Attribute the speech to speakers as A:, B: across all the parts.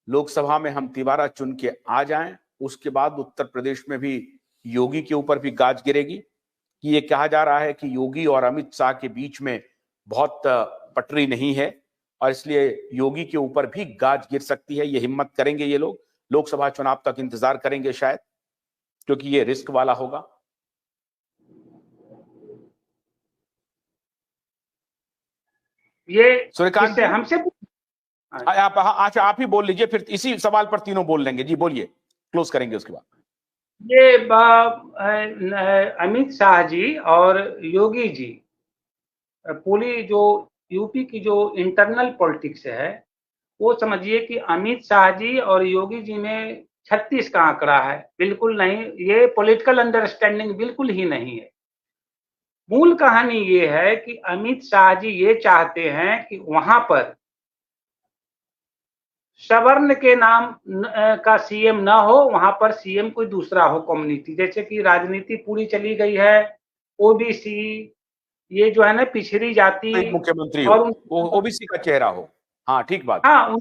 A: लोकसभा में हम तिबारा चुन के आ जाएं, उसके बाद उत्तर प्रदेश में भी योगी के ऊपर भी गाज गिरेगी। कि ये कहा जा रहा है कि योगी और अमित शाह के बीच में बहुत पटरी नहीं है और इसलिए योगी के ऊपर भी गाज गिर सकती है। ये हिम्मत करेंगे ये लोग? लोकसभा चुनाव तक इंतजार करेंगे शायद, क्योंकि ये रिस्क वाला होगा।
B: ये
A: सूर्यकांत
B: हमसे
A: अच्छा आप ही बोल लीजिए, फिर इसी सवाल पर तीनों बोल लेंगे। जी बोलिए, क्लोज करेंगे उसके बाद।
B: ये अमित शाह जी और योगी जी, पूरी जो यूपी की जो इंटरनल पॉलिटिक्स है, वो समझिए कि अमित शाह जी और योगी जी में 36 का आंकड़ा है। बिल्कुल नहीं, ये पॉलिटिकल अंडरस्टैंडिंग बिल्कुल ही नहीं है। मूल कहानी ये है कि अमित शाह जी ये चाहते हैं कि वहां पर सवर्ण के नाम का सीएम ना हो, वहां पर सीएम कोई दूसरा हो कम्युनिटी। जैसे कि राजनीति पूरी चली गई है, ओबीसी, ये जो है ना पिछड़ी जाति,
A: मुख्यमंत्री हो,
B: और
A: वो ओबीसी का चेहरा हो। हाँ ठीक बात।
B: हाँ,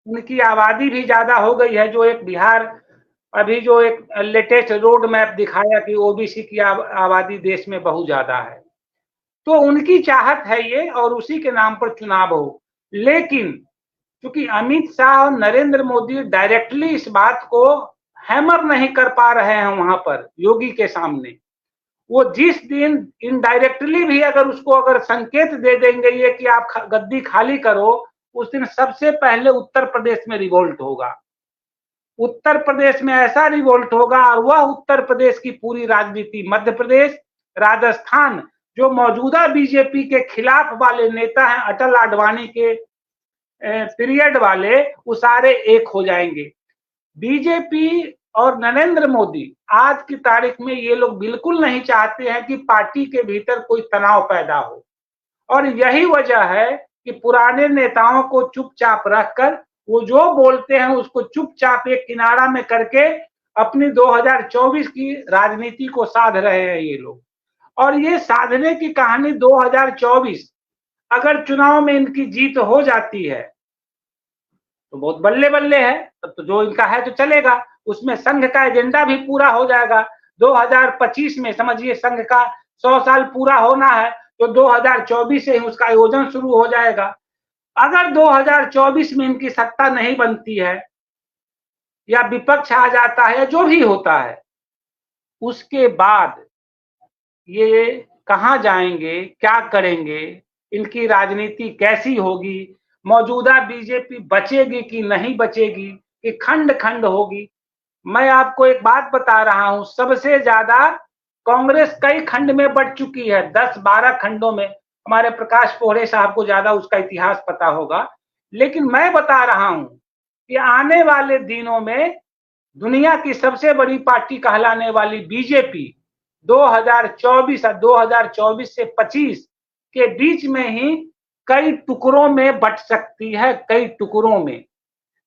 B: उनकी आबादी भी ज्यादा हो गई है। जो एक बिहार अभी जो एक लेटेस्ट रोड मैप दिखाया कि ओबीसी की आबादी देश में बहुत ज्यादा है, तो उनकी चाहत है ये, और उसी के नाम पर चुनाव हो। लेकिन क्योंकि अमित शाह और नरेंद्र मोदी डायरेक्टली इस बात को हैमर नहीं कर पा रहे हैं वहां पर योगी के सामने, वो जिस दिन इनडायरेक्टली भी अगर उसको अगर संकेत दे देंगे ये कि आप गद्दी खाली करो, उस दिन सबसे पहले उत्तर प्रदेश में रिवोल्ट होगा। उत्तर प्रदेश में ऐसा रिवोल्ट होगा, और वह उत्तर प्रदेश की पूरी राजनीति, मध्य प्रदेश, राजस्थान, जो मौजूदा बीजेपी के खिलाफ वाले नेता हैं, अटल आडवाणी के पीरियड वाले, वो सारे एक हो जाएंगे। बीजेपी और नरेंद्र मोदी आज की तारीख में ये लोग बिल्कुल नहीं चाहते हैं कि पार्टी के भीतर कोई तनाव पैदा हो, और यही वजह है कि पुराने नेताओं को चुपचाप रखकर वो जो बोलते हैं उसको चुपचाप एक किनारा में करके अपनी 2024 की राजनीति को साध रहे हैं ये लोग। और ये साधने की कहानी 2024, अगर चुनाव में इनकी जीत हो जाती है तो बहुत बल्ले बल्ले है, तो जो इनका है तो चलेगा, उसमें संघ का एजेंडा भी पूरा हो जाएगा। 2025 में समझिए संघ का 100 साल पूरा होना है, तो 2024 से ही उसका आयोजन शुरू हो जाएगा। अगर 2024 में इनकी सत्ता नहीं बनती है या विपक्ष आ जाता है या जो भी होता है, उसके बाद ये कहां जाएंगे, क्या करेंगे, इनकी राजनीति कैसी होगी, मौजूदा बीजेपी बचेगी कि नहीं बचेगी, कि खंड खंड होगी। मैं आपको एक बात बता रहा हूं, सबसे ज्यादा कांग्रेस कई खंड में बढ़ चुकी है, 10-12 खंडों में। हमारे प्रकाश पोहरे साहब को ज्यादा उसका इतिहास पता होगा, लेकिन मैं बता रहा हूं कि आने वाले दिनों में दुनिया की सबसे बड़ी पार्टी कहलाने वाली बीजेपी 2024 से 25 के बीच में ही कई टुकड़ों में बट सकती है, कई टुकड़ों में,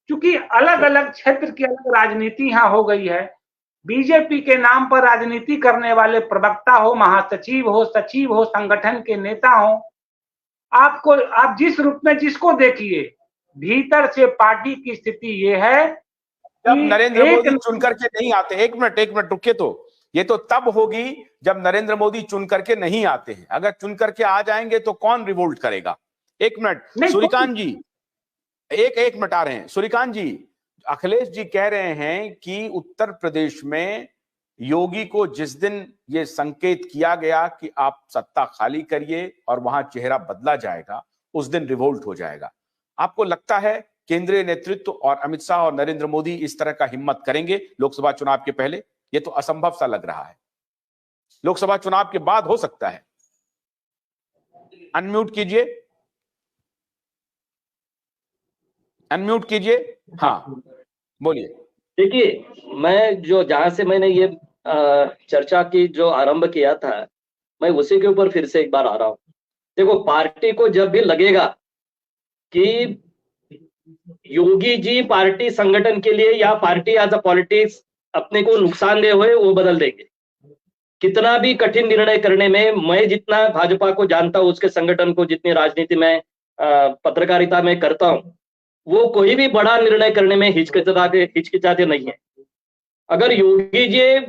B: क्योंकि अलग अलग क्षेत्र की अलग राजनीति यहां हो गई है। बीजेपी के नाम पर राजनीति करने वाले प्रवक्ता हो, महासचिव हो, सचिव हो, संगठन के नेता हो, आप जिस रूप में जिसको देखिए, भीतर से पार्टी की स्थिति ये है।
A: जब नरेंद्र मोदी चुन करके नहीं आते, एक मिनट रुकिए, तो ये तो तब होगी जब नरेंद्र मोदी चुन करके नहीं आते हैं। अगर चुन करके आ जाएंगे तो कौन रिवोल्ट करेगा? एक मिनट सूर्यकांत जी, एक मिनट आ रहे हैं। सूर्यकांत जी, अखिलेश जी कह रहे हैं कि उत्तर प्रदेश में योगी को जिस दिन ये संकेत किया गया कि आप सत्ता खाली करिए और वहां चेहरा बदला जाएगा, उस दिन रिवोल्ट हो जाएगा। आपको लगता है केंद्रीय नेतृत्व और अमित शाह और नरेंद्र मोदी इस तरह का हिम्मत करेंगे लोकसभा चुनाव के पहले? ये तो असंभव सा लग रहा है। लोकसभा चुनाव के बाद हो सकता है। अनम्यूट कीजिए, अनम्यूट कीजिए। हाँ बोलिए।
C: देखिए, मैं जो जहां से मैंने ये चर्चा की जो आरंभ किया था, मैं उसी के ऊपर फिर से एक बार आ रहा हूं। देखो, पार्टी को जब भी लगेगा कि योगी जी पार्टी संगठन के लिए या पार्टी एज अ पॉलिटिक्स अपने को नुकसानदेह हुए, वो बदल देंगे। कितना भी कठिन निर्णय करने में, मैं जितना भाजपा को जानता हूं, उसके संगठन को, जितनी राजनीति में पत्रकारिता में करता हूं, वो कोई भी बड़ा निर्णय करने में हिचकिचाते नहीं है। अगर योगी जी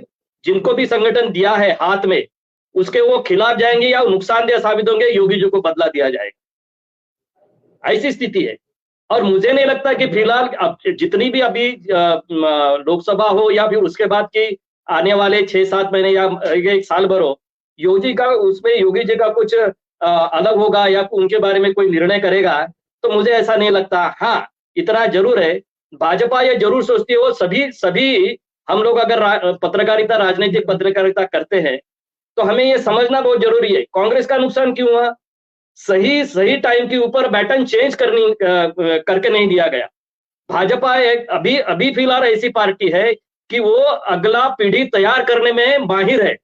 C: जिनको भी संगठन दिया है हाथ में, उसके वो खिलाफ जाएंगे या नुकसानदेह साबित होंगे, योगी जी को बदला दिया जाएगा, ऐसी स्थिति है। और मुझे नहीं लगता कि फिलहाल जितनी भी अभी लोकसभा हो या फिर उसके बाद की आने वाले 6-7 महीने या 1 साल भर हो, योगी जी का कुछ अलग होगा या उनके बारे में कोई निर्णय करेगा, तो मुझे ऐसा नहीं लगता। हाँ, इतना जरूर है, भाजपा ये जरूर सोचती है, वो सभी हम लोग अगर राजनीतिक पत्रकारिता करते हैं, तो हमें ये समझना बहुत जरूरी है, कांग्रेस का नुकसान क्यों हुआ? सही टाइम के ऊपर बैटन चेंज करके नहीं दिया गया। भाजपा एक अभी फिलहाल ऐसी पार्टी है कि वो अगला पीढ़ी तैयार करने में माहिर है,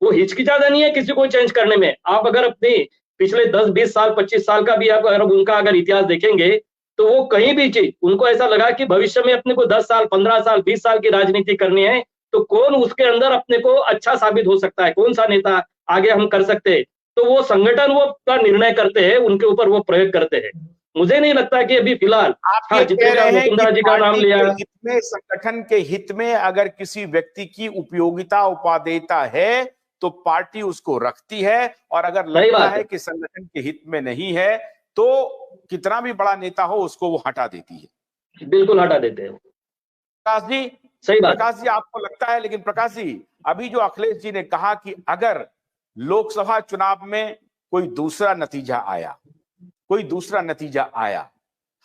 C: वो हिचकिचाता नहीं है किसी को चेंज करने में। आप अगर अपनी पिछले 10-20 साल 25 साल का भी आप अगर इतिहास देखेंगे, तो वो कहीं भी चीज उनको ऐसा लगा कि भविष्य में अपने को 10 साल 15 साल 20 साल की राजनीति करनी है, तो कौन उसके अंदर अपने को अच्छा साबित हो सकता है, कौन सा नेता आगे हम कर सकते हैं, तो वो संगठन वो का निर्णय करते हैं, उनके ऊपर वो प्रयोग करते हैं। मुझे नहीं लगता कि अभी फिलहाल
A: आप ये कह रहे हैं कि
C: जी का नाम लिया,
A: हित में, संगठन के हित में अगर किसी व्यक्ति की उपयोगिता उपादेयता है तो पार्टी उसको रखती है, और अगर लगता है कि संगठन के हित में नहीं है तो कितना भी बड़ा नेता हो उसको वो हटा देती है।
C: बिल्कुल हटा देते हैं।
A: प्रकाश जी,
C: सही बात।
A: प्रकाश जी, आपको लगता है, लेकिन प्रकाश जी अभी जो अखिलेश जी ने कहा कि अगर लोकसभा चुनाव में कोई दूसरा नतीजा आया,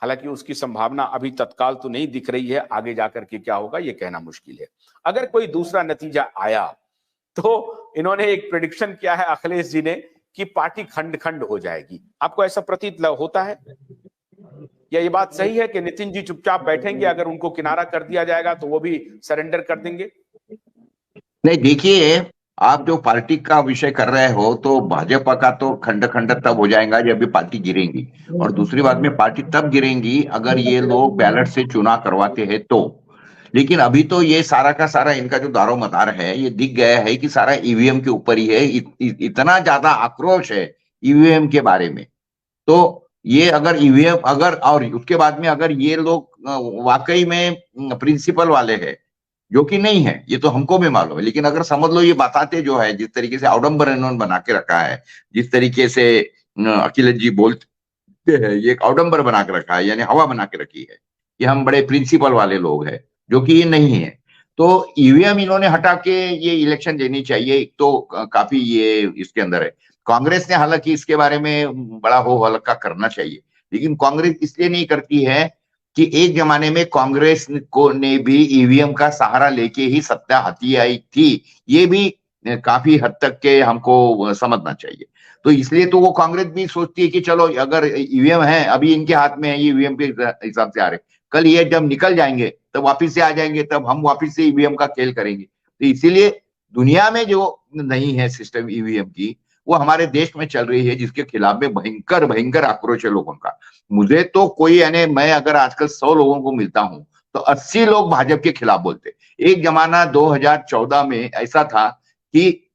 A: हालांकि उसकी संभावना अभी तत्काल तो नहीं दिख रही है, आगे जाकर के क्या होगा ये कहना मुश्किल है, अगर कोई दूसरा नतीजा आया तो इन्होंने एक प्रेडिक्शन किया है अखिलेश जी ने कि पार्टी खंड खंड हो जाएगी। आपको ऐसा प्रतीत होता है, या ये बात सही है कि नितिन जी चुपचाप बैठेंगे, अगर उनको किनारा कर दिया जाएगा तो वो भी सरेंडर कर देंगे?
D: नहीं, देखिए, आप जो पार्टी का विषय कर रहे हो, तो भाजपा का तो खंड खंड तब हो जाएगा जब भी पार्टी गिरेंगी, और दूसरी बात में पार्टी तब गिरेंगी अगर ये लोग बैलेट से चुनाव करवाते हैं तो। लेकिन अभी तो ये सारा का सारा इनका जो दारो मदार है, ये दिख गया है कि सारा ईवीएम के ऊपर ही है। इतना ज्यादा आक्रोश है ईवीएम के बारे में, तो ये अगर ईवीएम और उसके बाद में अगर ये लोग वाकई में प्रिंसिपल वाले हैं, जो कि नहीं है, ये तो हमको भी मालूम है, लेकिन अगर समझ लो ये बताते जो है, जिस तरीके से आडम्बर इन्होंने बना के रखा है, जिस तरीके से अखिलेश जी बोलते हैं, ये एक आडम्बर बना के रखा है, यानी हवा बना के रखी है कि हम बड़े प्रिंसिपल वाले लोग हैं, जो कि ये नहीं है। तो ईवीएम इन्होंने हटा के ये इलेक्शन देनी चाहिए, तो काफी ये इसके अंदर है। कांग्रेस ने हालांकि इसके बारे में बड़ा हो हल्का करना चाहिए, लेकिन कांग्रेस इसलिए नहीं करती है कि एक जमाने में कांग्रेस ने भी ईवीएम का सहारा लेके ही सत्ता हाथी आई थी, ये भी काफी हद तक के हमको समझना चाहिए। तो इसलिए तो वो कांग्रेस भी सोचती है कि चलो अगर ईवीएम है, अभी इनके हाथ में है, ये ईवीएम के हिसाब से आ रहे, कल ये जब निकल जाएंगे तब वापिस से आ जाएंगे, तब हम वापिस से ईवीएम का खेल करेंगे। तो इसीलिए दुनिया में जो नहीं है सिस्टम ईवीएम की, वो हमारे देश में चल रही है, जिसके खिलाफ में भयंकर आक्रोश है लोगों का। मुझे तो कोई, यानी मैं अगर आजकल 100 लोगों को मिलता हूं तो 80 लोग भाजपा के खिलाफ बोलते। एक जमाना 2014 में ऐसा था कि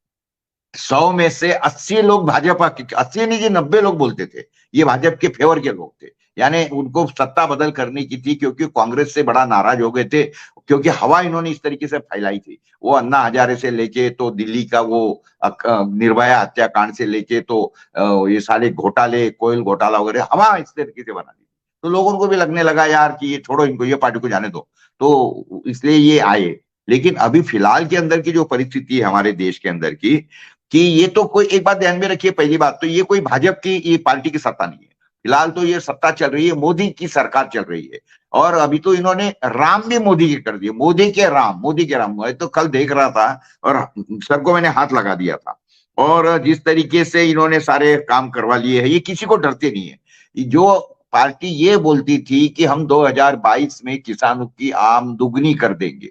D: 100 में से 80 लोग भाजपा के, 80 नहीं जी 90 लोग बोलते थे ये भाजपा के फेवर के लोग थे, यानी उनको सत्ता बदल करने की थी, क्योंकि कांग्रेस से बड़ा नाराज हो गए थे, क्योंकि हवा इन्होंने इस तरीके से फैलाई थी। वो अन्ना हजारे से लेके तो दिल्ली का वो निर्भया हत्याकांड से लेके तो ये सारे घोटाले, कोयल घोटाला वगैरह, हवा इस तरीके से बना दी, तो लोगों को भी लगने लगा यार कि ये छोड़ो इनको, ये पार्टी को जाने दो, तो इसलिए ये आए। लेकिन अभी फिलहाल के अंदर की जो परिस्थिति है हमारे देश के अंदर की, कि ये तो कोई, एक बात ध्यान में रखिए, पहली बात तो ये कोई भाजपा की ये पार्टी की सत्ता नहीं है, फिलहाल तो ये सत्ता चल रही है, मोदी की सरकार चल रही है। और अभी तो इन्होंने राम भी मोदी के कर दिए, मोदी के राम। मैं तो कल देख रहा था और सर को मैंने हाथ लगा दिया था, और जिस तरीके से इन्होंने सारे काम करवा लिए हैं, ये किसी को डरते नहीं है। जो पार्टी ये बोलती थी कि हम 2022 में किसानों की आम दुगनी कर देंगे,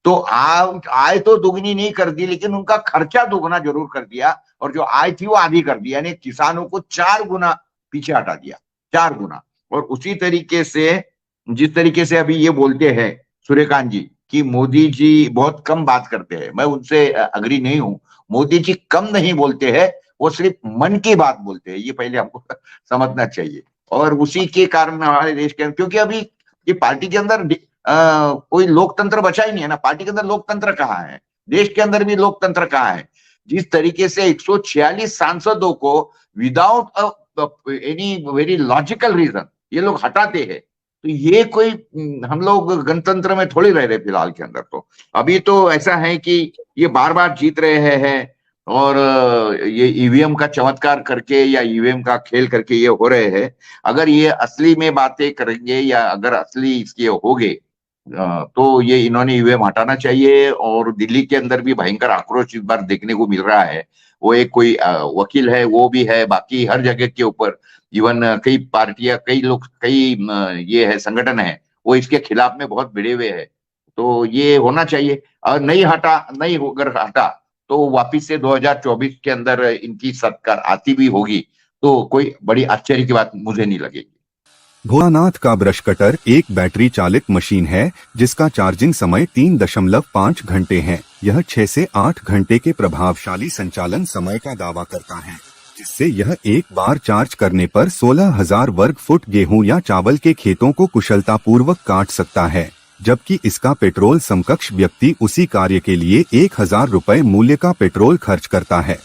D: तो आय तो दुगनी नहीं कर दी, लेकिन उनका खर्चा दुगना जरूर कर दिया, और जो आय थी वो आधी कर दी, यानी किसानों को 4 गुना पीछे हटा दिया, 4 गुना। और उसी तरीके से जिस तरीके से अभी ये बोलते हैं सूर्यकांत जी कि मोदी जी बहुत कम बात करते हैं, मैं उनसे अग्री नहीं हूं। मोदी जी कम नहीं बोलते हैं, वो सिर्फ मन की बात बोलते हैं, ये पहले हमको समझना चाहिए। और उसी के कारण हमारे देश के, क्योंकि अभी ये पार्टी के अंदर कोई लोकतंत्र बचा ही नहीं है ना। पार्टी के अंदर लोकतंत्र कहाँ है, देश के अंदर भी लोकतंत्र कहाँ है। जिस तरीके से 146 सांसदों को without any very logical reason ये लोग हटाते हैं, तो ये कोई हम लोग गणतंत्र में थोड़ी रह रहे फिलहाल के अंदर। तो अभी तो ऐसा है कि ये बार बार जीत रहे हैं और ये ईवीएम का चमत्कार करके या ईवीएम का खेल करके ये हो रहे हैं। अगर ये असली में बातें करेंगे या अगर असली इसके होगे तो ये इन्होंने ईवीएम हटाना चाहिए। और दिल्ली के अंदर भी भयंकर आक्रोश इस बार देखने को मिल रहा है। वो एक कोई वकील है वो भी है, बाकी हर जगह के ऊपर इवन कई पार्टियां, कई लोग, कई ये है संगठन है वो इसके खिलाफ में बहुत भिड़े हुए है। तो ये होना चाहिए और नहीं अगर हटा तो वापिस से 2024 के अंदर इनकी सरकार आती भी होगी तो कोई बड़ी आश्चर्य की बात मुझे नहीं लगेगी।
E: भोलानाथ का ब्रश कटर एक बैटरी चालित मशीन है जिसका चार्जिंग समय 3.5 घंटे है। यह 6 से 8 घंटे के प्रभावशाली संचालन समय का दावा करता है, जिससे यह एक बार चार्ज करने पर 16,000 वर्ग फुट गेहूं या चावल के खेतों को कुशलतापूर्वक काट सकता है, जबकि इसका पेट्रोल समकक्ष व्यक्ति उसी कार्य के लिए 1,000 रुपए मूल्य का पेट्रोल खर्च करता है।